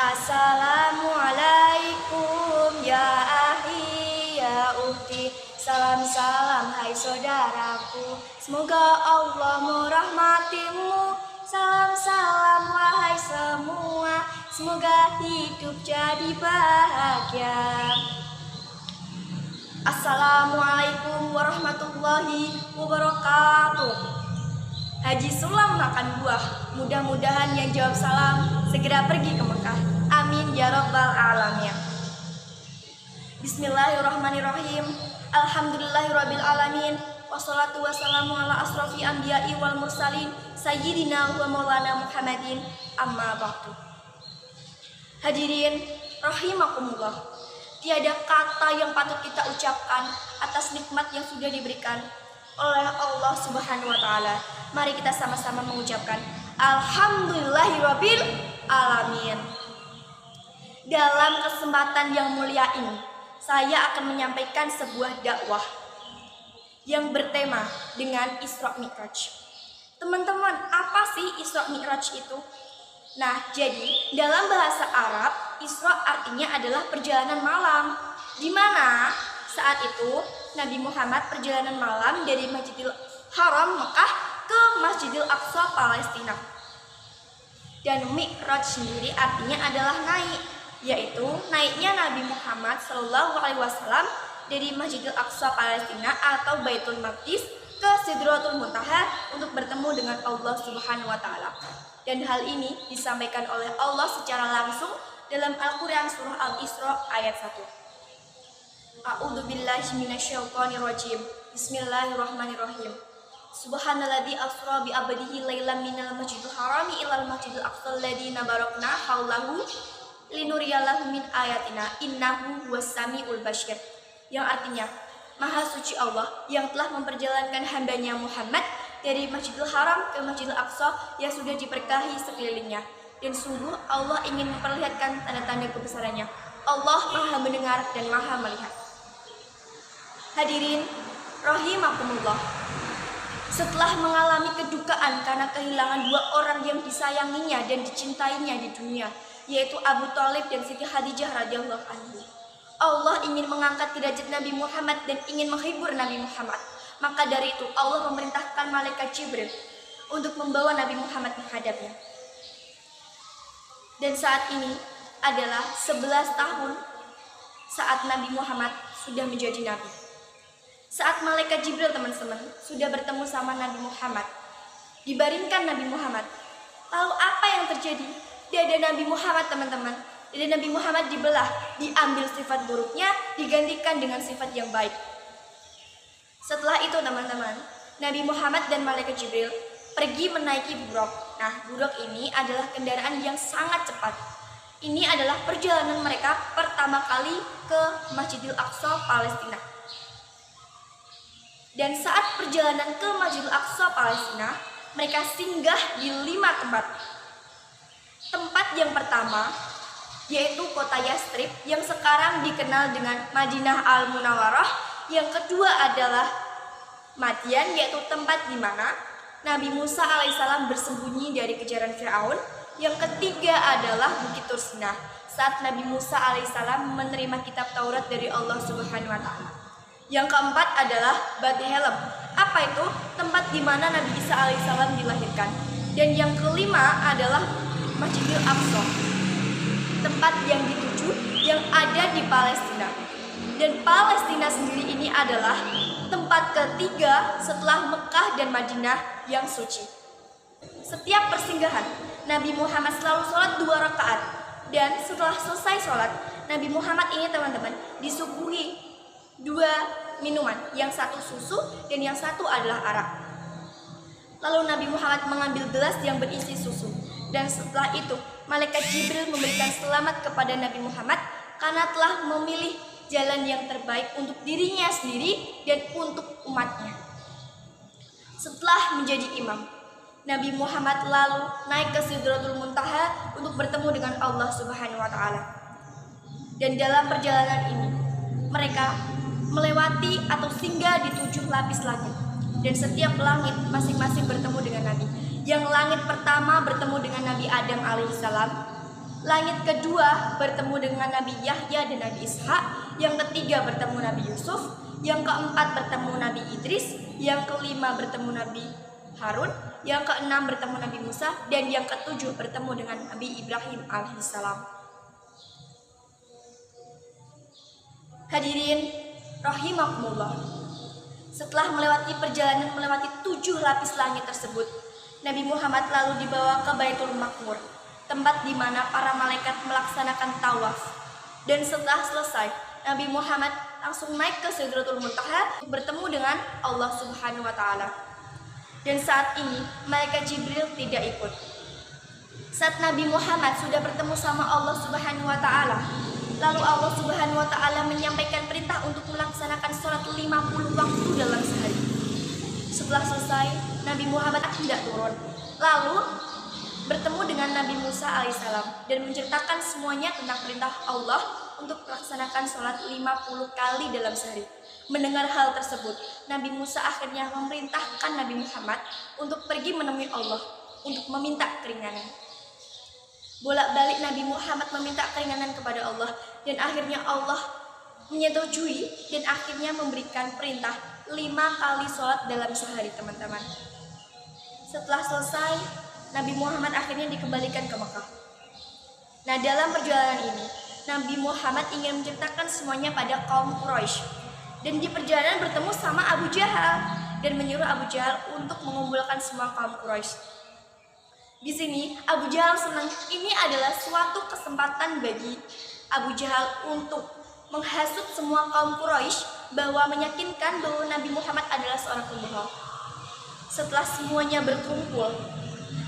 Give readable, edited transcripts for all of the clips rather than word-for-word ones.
Assalamualaikum ya ahi ya uhti. Salam-salam hai saudaraku, semoga Allah merahmatimu. Salam-salam wahai semua, semoga hidup jadi bahagia. Assalamualaikum warahmatullahi wabarakatuh. Haji Sulam makan buah, mudah-mudahan yang jawab salam segera pergi ke Mekah. Amin ya rabbal alamin. Bismillahirrahmanirrahim. Alhamdulillahirabbil alamin. Wassalatu wassalamu ala asrofil anbiya'i wal mursalin sayyidina wa maulana Muhammadin, amma ba'du. Hadirin rahimakumullah, tiada kata yang patut kita ucapkan atas nikmat yang sudah diberikan oleh Allah Subhanahu wa taala. Mari kita sama-sama mengucapkan alhamdulillahirabbil alamin. Dalam kesempatan yang mulia ini, saya akan menyampaikan sebuah dakwah yang bertema dengan Isra Mi'raj. Teman-teman, apa sih Isra Mi'raj itu? Nah, jadi dalam bahasa Arab, Isra artinya adalah perjalanan malam, di mana saat itu Nabi Muhammad perjalanan malam dari Masjidil Haram Mekah ke Masjidil Aqsa Palestina. Dan Mi'raj sendiri artinya adalah naik, yaitu naiknya Nabi Muhammad SAW dari Masjidil Aqsa Palestina atau Baitul Maqdis ke Sidratul Muntaha untuk bertemu dengan Allah Subhanahu wa taala. Dan hal ini disampaikan oleh Allah secara langsung dalam Al-Qur'an surah Al-Isra ayat 1. A'udzubillahi minasyaitonirrajim. Bismillahirrahmanirrahim. Subhanalladzi asra bi 'abdihi lailan minal masjidil harami ilal masjidil aqsal ladzi barakna haulahu linuriyalahu min ayatina innahu huwas samiul basyir. Yang artinya, Maha suci Allah yang telah memperjalankan hambanya Muhammad dari Masjidil Haram ke Masjidil Aqsa yang sudah diberkahi sekelilingnya. Dan sungguh Allah ingin memperlihatkan tanda-tanda kebesarannya. Allah Maha mendengar dan Maha melihat. Hadirin rahimakumullah, setelah mengalami kedukaan karena kehilangan dua orang yang disayanginya dan dicintainya di dunia, yaitu Abu Thalib dan Siti Khadijah radhiyallahu anhu, Allah ingin mengangkat derajat Nabi Muhammad dan ingin menghibur Nabi Muhammad. Maka dari itu Allah memerintahkan malaikat Jibril untuk membawa Nabi Muhammad menghadapnya. Dan saat ini adalah 11 tahun saat Nabi Muhammad sudah menjadi Nabi. Saat malaikat Jibril, teman-teman, sudah bertemu sama Nabi Muhammad, dibaringkan Nabi Muhammad. Lalu apa yang terjadi? Dada Nabi Muhammad, teman-teman, dada Nabi Muhammad dibelah, diambil sifat buruknya, digantikan dengan sifat yang baik. Setelah itu, teman-teman, Nabi Muhammad dan malaikat Jibril pergi menaiki buraq. Nah, buraq ini adalah kendaraan yang sangat cepat. Ini adalah perjalanan mereka pertama kali ke Masjidil Aqsa Palestina. Dan saat perjalanan ke Masjidil Aqsa Palestina, mereka singgah di 5 tempat. Tempat yang pertama yaitu kota Yastrib yang sekarang dikenal dengan Madinah Al-Munawwarah. Yang kedua adalah Madyan, yaitu tempat di mana Nabi Musa alaihissalam bersembunyi dari kejaran Firaun. Yang ketiga adalah Bukit Tursina, saat Nabi Musa alaihissalam menerima kitab Taurat dari Allah Subhanahu wa taala. Yang keempat adalah Bethlehem. Apa itu? Tempat di mana Nabi Isa alaihissalam dilahirkan. Dan yang kelima adalah Masjidil Aqsa, tempat yang dituju yang ada di Palestina. Dan Palestina sendiri ini adalah tempat ketiga setelah Mekah dan Madinah yang suci. Setiap persinggahan, Nabi Muhammad selalu sholat 2 rakaat. Dan setelah selesai sholat, Nabi Muhammad ini, teman-teman, disuguhi 2 minuman, yang satu susu dan yang satu adalah arak. Lalu Nabi Muhammad mengambil gelas yang berisi susu. Dan setelah itu, malaikat Jibril memberikan selamat kepada Nabi Muhammad karena telah memilih jalan yang terbaik untuk dirinya sendiri dan untuk umatnya. Setelah menjadi imam, Nabi Muhammad lalu naik ke Sidratul Muntaha untuk bertemu dengan Allah Subhanahu wa taala. Dan dalam perjalanan ini, mereka melewati atau singgah di 7 lapis langit. Dan setiap langit masing-masing bertemu dengan Nabi. Yang langit pertama bertemu dengan Nabi Adam alaihissalam. Langit kedua bertemu dengan Nabi Yahya dan Nabi Ishak. Yang ketiga bertemu Nabi Yusuf. Yang keempat bertemu Nabi Idris. Yang kelima bertemu Nabi Harun. Yang keenam bertemu Nabi Musa. Dan yang ketujuh bertemu dengan Nabi Ibrahim alaihissalam. Hadirin rahimakumullah. Setelah melewati perjalanan melewati 7 lapis langit tersebut, Nabi Muhammad lalu dibawa ke Baitul Maqmur, tempat di mana para malaikat melaksanakan tawaf. Dan setelah selesai, Nabi Muhammad langsung naik ke Sidratul Muntaha bertemu dengan Allah Subhanahu wa taala. Dan saat ini malaikat Jibril tidak ikut. Saat Nabi Muhammad sudah bertemu sama Allah Subhanahu wa taala, lalu Allah Subhanahu wa taala menyampaikan perintah untuk melaksanakan sholat 50 waktu dalam sehari. Setelah selesai, Nabi Muhammad tidak turun. Lalu bertemu dengan Nabi Musa alaihissalam dan menceritakan semuanya tentang perintah Allah untuk melaksanakan sholat 50 kali dalam sehari. Mendengar hal tersebut, Nabi Musa akhirnya memerintahkan Nabi Muhammad untuk pergi menemui Allah untuk meminta keringanan. Bolak-balik Nabi Muhammad meminta keringanan kepada Allah, dan akhirnya Allah menyetujui dan akhirnya memberikan perintah 5 kali sholat dalam sehari, teman-teman. Setelah selesai, Nabi Muhammad akhirnya dikembalikan ke Mekah. Nah, dalam perjalanan ini Nabi Muhammad ingin menceritakan semuanya pada kaum Quraisy, dan di perjalanan bertemu sama Abu Jahal dan menyuruh Abu Jahal untuk mengumpulkan semua kaum Quraisy. Di sini Abu Jahal senang. Ini adalah suatu kesempatan bagi Abu Jahal untuk menghasut semua kaum Quraisy bahwa meyakinkan bahwa Nabi Muhammad adalah seorang pembohong. Setelah semuanya berkumpul,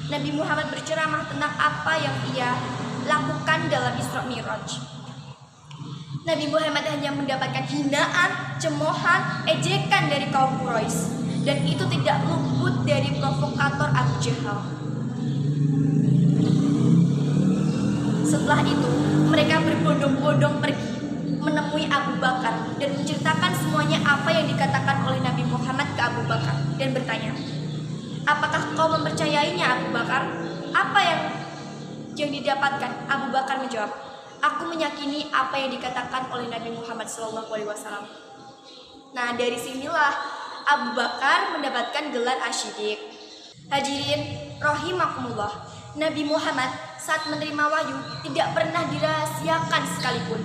Nabi Muhammad berceramah tentang apa yang ia lakukan dalam Isra Mi'raj. Nabi Muhammad hanya mendapatkan hinaan, cemoohan, ejekan dari kaum Quraisy, dan itu tidak luput dari provokator Abu Jahal. Setelah itu, mereka berbondong-bondong pergi menemui Abu Bakar dan menceritakan semuanya apa yang dikatakan oleh Nabi Muhammad ke Abu Bakar dan bertanya, apakah kau mempercayainya Abu Bakar? Apa yang didapatkan? Abu Bakar menjawab, aku meyakini apa yang dikatakan oleh Nabi Muhammad SAW. Nah, dari sinilah Abu Bakar mendapatkan gelar Asy-Siddiq. Hadirin rahimakumullah, Nabi Muhammad saat menerima wahyu tidak pernah dirahasiakan sekalipun.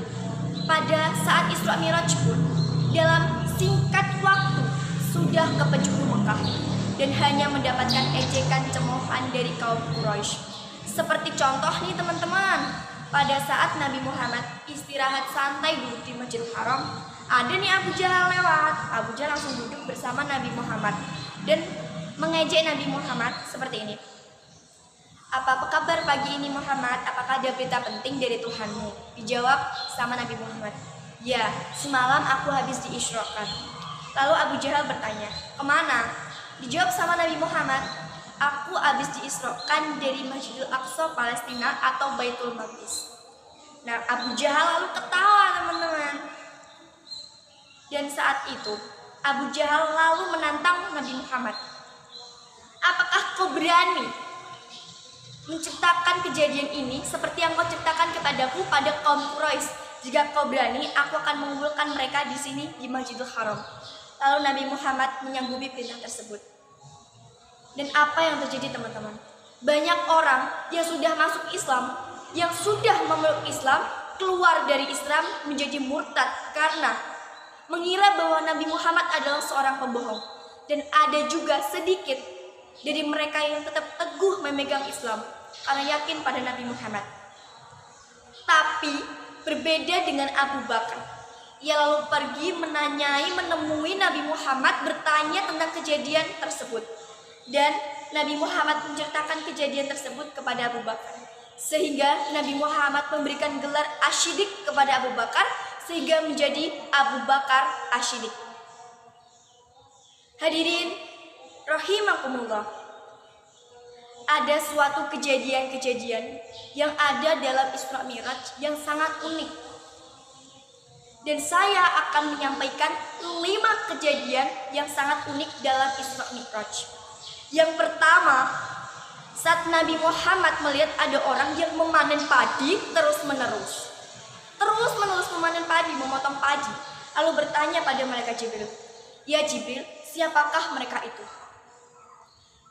Pada saat Isra Mi'raj pun, dalam singkat waktu sudah ke penjuru Mekah dan hanya mendapatkan ejekan cemoohan dari kaum Quraisy. Seperti contoh nih teman-teman, pada saat Nabi Muhammad istirahat santai duduk di Masjidil Haram, ada nih Abu Jahal lewat. Abu Jahal langsung duduk bersama Nabi Muhammad dan mengejek Nabi Muhammad seperti ini. Apa kabar pagi ini Muhammad? Apakah ada berita penting dari Tuhanmu? Dijawab sama Nabi Muhammad, ya, semalam aku habis diisrokan. Lalu Abu Jahal bertanya, kemana? Dijawab sama Nabi Muhammad, aku habis diisrokan dari Masjidil Aqsa Palestina atau Baitul Maqdis. Nah, Abu Jahal lalu ketawa teman-teman. Dan saat itu Abu Jahal lalu menantang Nabi Muhammad, apakah kau berani menciptakan kejadian ini seperti yang kau ceritakan kepadaku pada kaum Quraisy? Jika kau berani, aku akan mengumpulkan mereka di sini di Masjidil Haram. Lalu Nabi Muhammad menyanggupi perintah tersebut. Dan apa yang terjadi teman-teman? Banyak orang yang sudah masuk Islam, yang sudah memeluk Islam, keluar dari Islam menjadi murtad karena mengira bahwa Nabi Muhammad adalah seorang pembohong. Dan ada juga sedikit dari mereka yang tetap teguh memegang Islam karena yakin pada Nabi Muhammad. Tapi berbeda dengan Abu Bakar, ia lalu pergi menemui Nabi Muhammad, bertanya tentang kejadian tersebut, dan Nabi Muhammad menceritakan kejadian tersebut kepada Abu Bakar, sehingga Nabi Muhammad memberikan gelar Asy-Siddiq kepada Abu Bakar, sehingga menjadi Abu Bakar Asy-Siddiq. Hadirin rahimakumullah, ada suatu kejadian-kejadian yang ada dalam Isra Mi'raj yang sangat unik. Dan saya akan menyampaikan 5 kejadian yang sangat unik dalam Isra Mi'raj. Yang pertama, Saat Nabi Muhammad melihat ada orang yang memanen padi terus-menerus memanen padi, memotong padi, lalu bertanya pada malaikat Jibril, "Ya Jibril, siapakah mereka itu?"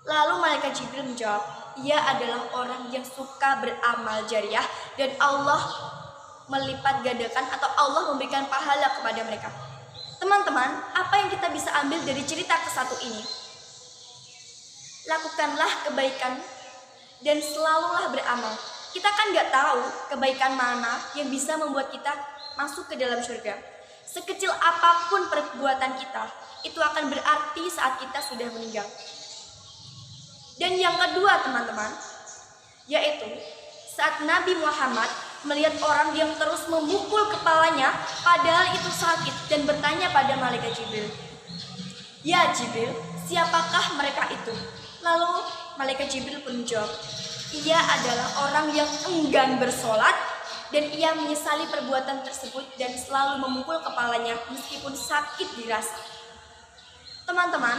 Lalu malaikat Jibril menjawab, "Ia adalah orang yang suka beramal jariah dan Allah melipat gandakan atau Allah memberikan pahala kepada mereka." Teman-teman, apa yang kita bisa ambil dari cerita ke-1 ini? Lakukanlah kebaikan dan selalulah beramal. Kita kan nggak tahu kebaikan mana yang bisa membuat kita masuk ke dalam surga. Sekecil apapun perbuatan kita, itu akan berarti saat kita sudah meninggal. Dan yang kedua teman-teman, yaitu saat Nabi Muhammad melihat orang yang terus memukul kepalanya padahal itu sakit dan bertanya pada malaikat Jibril, "Ya Jibril, siapakah mereka itu?" Lalu malaikat Jibril pun menjawab, "Ia adalah orang yang enggan bersolat dan ia menyesali perbuatan tersebut dan selalu memukul kepalanya meskipun sakit dirasa." Teman-teman,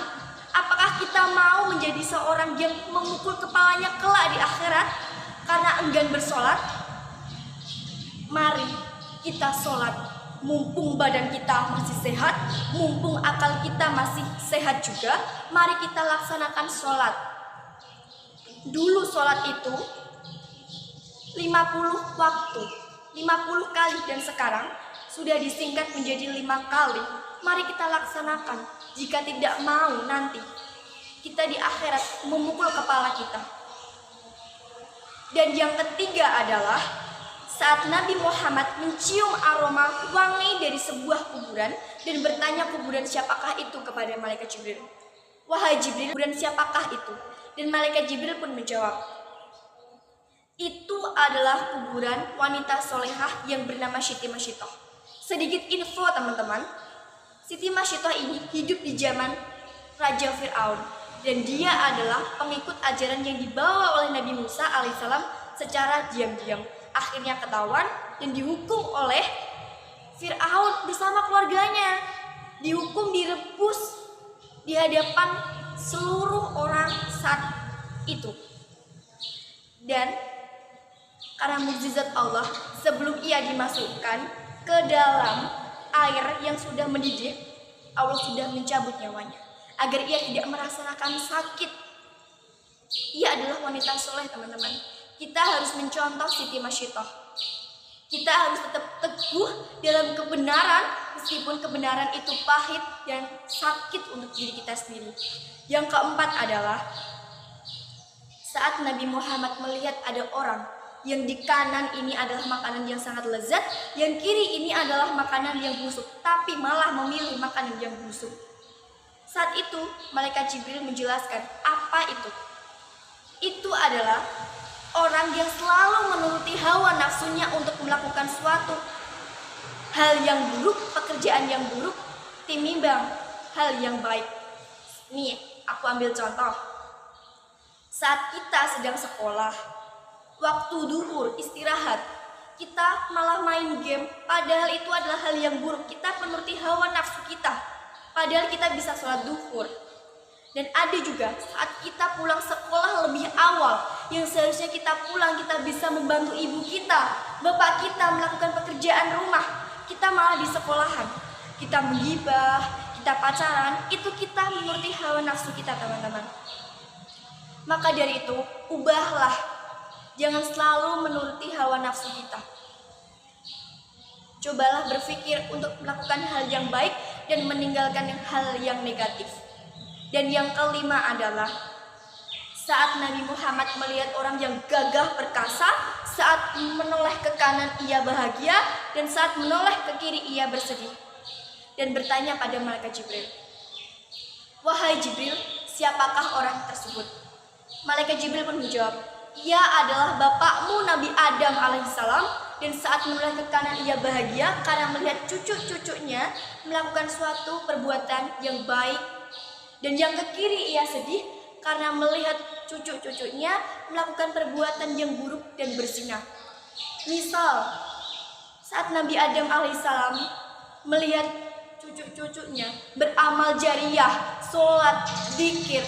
apakah kita mau menjadi seorang yang memukul kepalanya kelak di akhirat karena enggan bersolat? Mari kita solat, mumpung badan kita masih sehat, mumpung akal kita masih sehat juga, mari kita laksanakan solat. Dulu solat itu 50 waktu, 50 kali, dan sekarang sudah disingkat menjadi 5 kali. Mari kita laksanakan. Jika tidak mau nanti kita di akhirat memukul kepala kita. Dan yang ketiga adalah saat Nabi Muhammad mencium aroma wangi dari sebuah kuburan dan bertanya kuburan siapakah itu kepada malaikat Jibril. "Wahai Jibril, kuburan siapakah itu?" Dan malaikat Jibril pun menjawab, "Itu adalah kuburan wanita solehah yang bernama Siti Masyitoh." Sedikit info teman-teman, Siti Masyitoh ini hidup di zaman Raja Fir'aun dan dia adalah pengikut ajaran yang dibawa oleh Nabi Musa alaihissalam secara diam-diam. Akhirnya ketahuan dan dihukum oleh Fir'aun bersama keluarganya. Dihukum, direbus di hadapan seluruh orang saat itu. Dan karena mukjizat Allah, sebelum ia dimasukkan ke dalam air yang sudah mendidih, Allah sudah mencabut nyawanya agar ia tidak merasakan sakit. Ia adalah wanita soleh teman-teman. Kita harus mencontoh Siti Masyitoh. Kita harus tetap teguh dalam kebenaran meskipun kebenaran itu pahit dan sakit untuk diri kita sendiri. Yang keempat adalah saat Nabi Muhammad melihat ada orang yang di kanan ini adalah makanan yang sangat lezat, yang kiri ini adalah makanan yang busuk, tapi malah memilih makanan yang busuk. Saat itu malaikat Jibril menjelaskan apa itu. Itu adalah orang yang selalu menuruti hawa nafsunya untuk melakukan suatu hal yang buruk, pekerjaan yang buruk, tinimbang hal yang baik. Nih, aku ambil contoh. Saat kita sedang sekolah, waktu duhur istirahat, kita malah main game, padahal itu adalah hal yang buruk. Kita menuruti hawa nafsu kita, padahal kita bisa sholat duhur. Dan ada juga saat kita pulang sekolah lebih awal, yang seharusnya kita pulang kita bisa membantu ibu kita, bapak kita melakukan pekerjaan rumah, kita malah di sekolahan, kita menggibah, kita pacaran, itu kita menuruti hawa nafsu kita teman-teman. Maka dari itu, ubahlah, jangan selalu menuruti hawa nafsu kita. Cobalah berpikir untuk melakukan hal yang baik dan meninggalkan hal yang negatif. Dan yang kelima adalah saat Nabi Muhammad melihat orang yang gagah perkasa, saat menoleh ke kanan ia bahagia, dan saat menoleh ke kiri ia bersedih. Dan bertanya pada malaikat Jibril, "Wahai Jibril, siapakah orang tersebut?" Malaikat Jibril pun menjawab, "Ia adalah bapakmu Nabi Adam alaihissalam, dan saat menoleh ke kanan ia bahagia karena melihat cucu-cucunya melakukan suatu perbuatan yang baik. Dan yang ke kiri ia sedih karena melihat cucu-cucunya melakukan perbuatan yang buruk dan berzina." Misal, saat Nabi Adam alaihissalam melihat cucu-cucunya beramal jariah, sholat, zikir,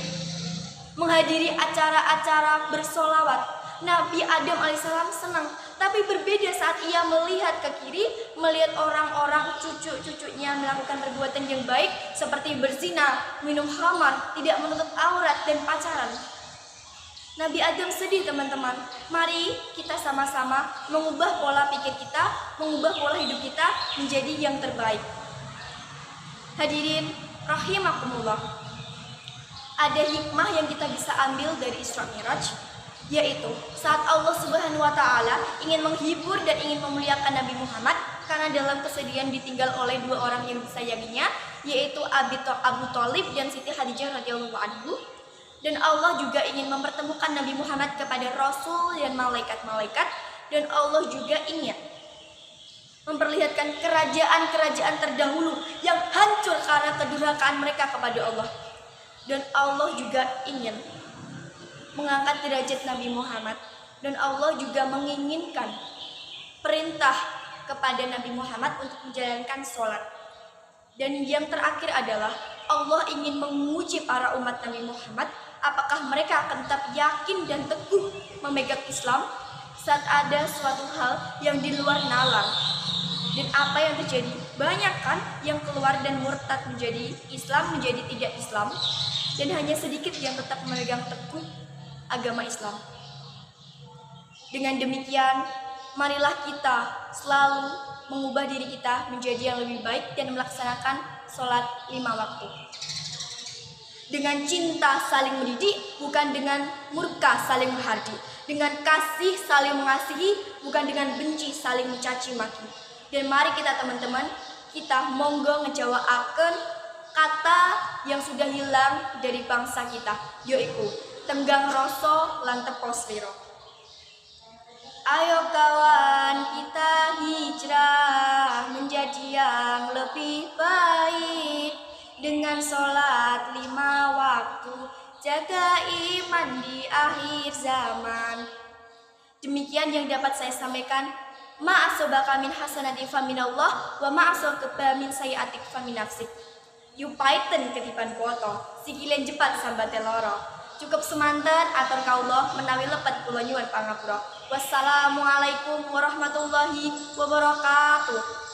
menghadiri acara-acara bersolawat. Nabi Adam alaihissalam senang, tapi berbeda saat ia melihat ke kiri, melihat orang-orang cucu-cucunya melakukan perbuatan yang baik seperti berzina, minum khamar, tidak menutup aurat, dan pacaran. Nabi Adam sedih, teman-teman. Mari kita sama-sama mengubah pola pikir kita, mengubah pola hidup kita menjadi yang terbaik. Hadirin rahimakumullah. Ada hikmah yang kita bisa ambil dari Isra Mi'raj, yaitu saat Allah Subhanahu wa taala ingin menghibur dan ingin memuliakan Nabi Muhammad karena dalam kesedihan ditinggal oleh dua orang yang disayanginya, yaitu Abu Thalib dan Siti Khadijah radhiyallahu anhu. Dan Allah juga ingin mempertemukan Nabi Muhammad kepada Rasul dan malaikat-malaikat, dan Allah juga ingin memperlihatkan kerajaan-kerajaan terdahulu yang hancur karena kedurhakaan mereka kepada Allah. Dan Allah juga ingin mengangkat derajat Nabi Muhammad, dan Allah juga menginginkan perintah kepada Nabi Muhammad untuk menjalankan sholat. Dan yang terakhir adalah Allah ingin menguji para umat Nabi Muhammad, apakah mereka akan tetap yakin dan teguh memegang Islam saat ada suatu hal yang di luar nalar. Dan apa yang terjadi? Banyak kan yang keluar dan murtad menjadi Islam, menjadi tidak Islam, dan hanya sedikit yang tetap memegang teguh agama Islam. Dengan demikian, marilah kita selalu mengubah diri kita menjadi yang lebih baik dan melaksanakan sholat 5 waktu. Dengan cinta saling mendidik, bukan dengan murka saling menghardi. Dengan kasih saling mengasihi, bukan dengan benci saling mencaci maki. Dan mari kita teman-teman, kita monggo ngejawaaken kata yang sudah hilang dari bangsa kita, yaitu tenggang rasa lan tepo slira. Ayo kawan, kita hijrah menjadi yang lebih baik dengan sholat 5 waktu, jaga iman di akhir zaman. Demikian yang dapat saya sampaikan. Ma'asobaka min hasanati faminallah wa ma'asobaka min sayiatik faminafsik. Yupaiten ketipan foto, sikilen jepat sambate loro. Cukup semanten atur kaula menawi lepet kula nyuwun pangapura. Wassalamualaikum warahmatullahi wabarakatuh.